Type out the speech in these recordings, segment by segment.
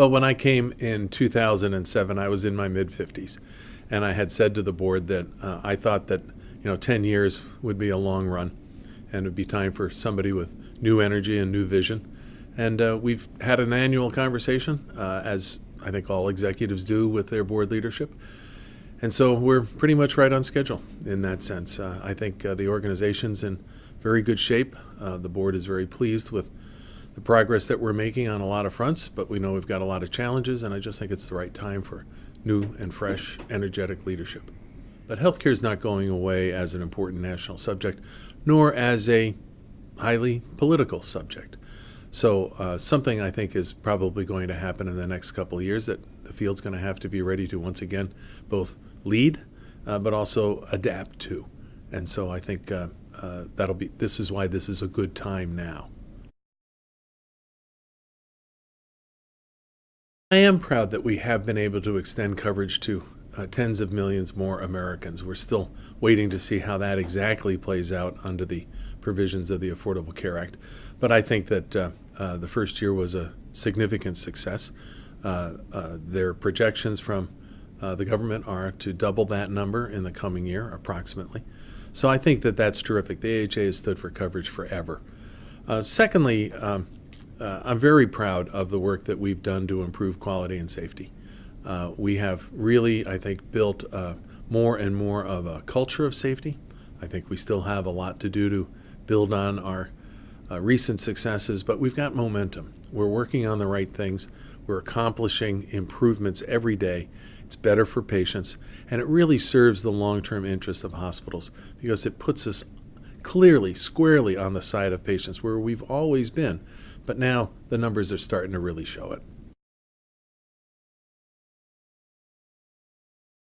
Well, when I came in 2007, I was in my mid-50s, and I had said to the board that I thought that 10 years would be a long run, and it would be time for somebody with new energy and new vision. And we've had an annual conversation, as I think all executives do with their board leadership. And so we're pretty much right on schedule in that sense. I think the organization's in very good shape. The board is very pleased with the progress that we're making on a lot of fronts, but we know we've got a lot of challenges, and I just think it's the right time for new and fresh, energetic leadership. But healthcare is not going away as an important national subject, nor as a highly political subject. So something I think is probably going to happen in the next couple of years that the field's going to have to be ready to once again both lead, but also adapt to. And so I think this is why this is a good time now. I am proud that we have been able to extend coverage to tens of millions more Americans. We're still waiting to see how that exactly plays out under the provisions of the Affordable Care Act. But I think that the first year was a significant success. Their projections from the government are to double that number in the coming year, approximately. So I think that that's terrific. The AHA has stood for coverage forever. Secondly, I'm very proud of the work that we've done to improve quality and safety. We have really, I think, built more and more of a culture of safety. I think we still have a lot to do to build on our recent successes, but we've got momentum. We're working on the right things. We're accomplishing improvements every day. It's better for patients, and it really serves the long-term interests of hospitals because it puts us clearly, squarely on the side of patients where we've always been. But now the numbers are starting to really show it.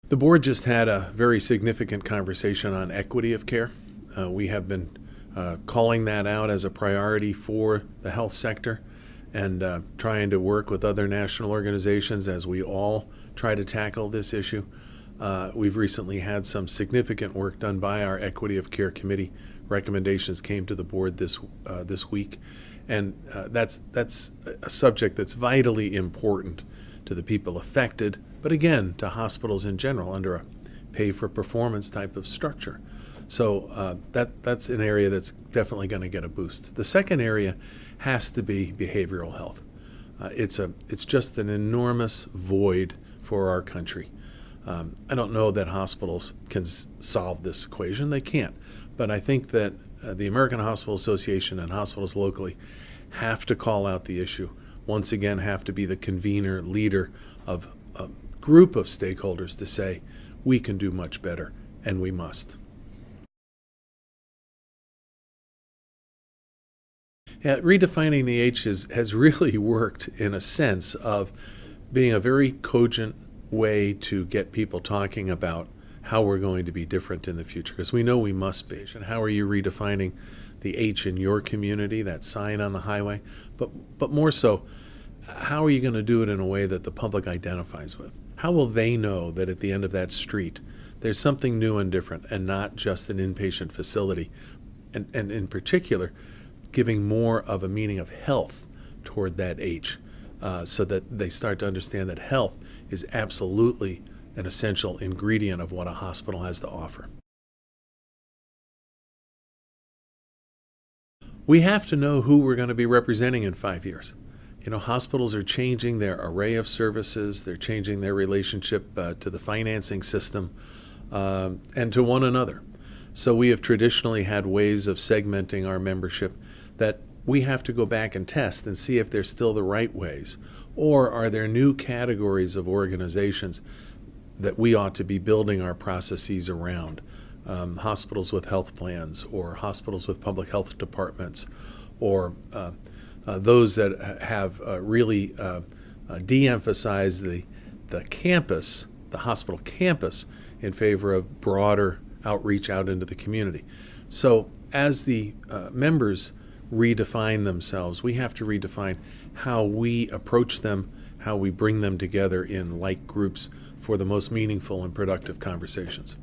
The board just had a very significant conversation on equity of care. We have been calling that out as a priority for the health sector and trying to work with other national organizations as we all try to tackle this issue. We've recently had some significant work done by our Equity of Care Committee. Recommendations came to the board this week. And that's a subject that's vitally important to the people affected, but again, to hospitals in general under a pay-for-performance type of structure. So that's an area that's definitely going to get a boost. The second area has to be behavioral health. It's just an enormous void for our country. I don't know that hospitals can solve this equation. They can't. But I think that the American Hospital Association and hospitals locally have to call out the issue, once again have to be the convener, leader of a group of stakeholders to say, we can do much better, and we must. Yeah, redefining the H has really worked in a sense of being a very cogent way to get people talking about how we're going to be different in the future, because we know we must be. And how are you redefining the H in your community, that sign on the highway? But more so, how are you going to do it in a way that the public identifies with? How will they know that at the end of that street there's something new and different and not just an inpatient facility? And in particular, giving more of a meaning of health toward that H, so that they start to understand that health is absolutely an essential ingredient of what a hospital has to offer. We have to know who we're going to be representing in 5 years. Hospitals are changing their array of services. They're changing their relationship to the financing system and to one another. So we have traditionally had ways of segmenting our membership that we have to go back and test and see if they're still the right ways. Or are there new categories of organizations that we ought to be building our processes around? Hospitals with health plans, or hospitals with public health departments, or those that have really de-emphasized the campus, the hospital campus, in favor of broader outreach out into the community. So as the members redefine themselves, we have to redefine how we approach them, how we bring them together in like groups for the most meaningful and productive conversations.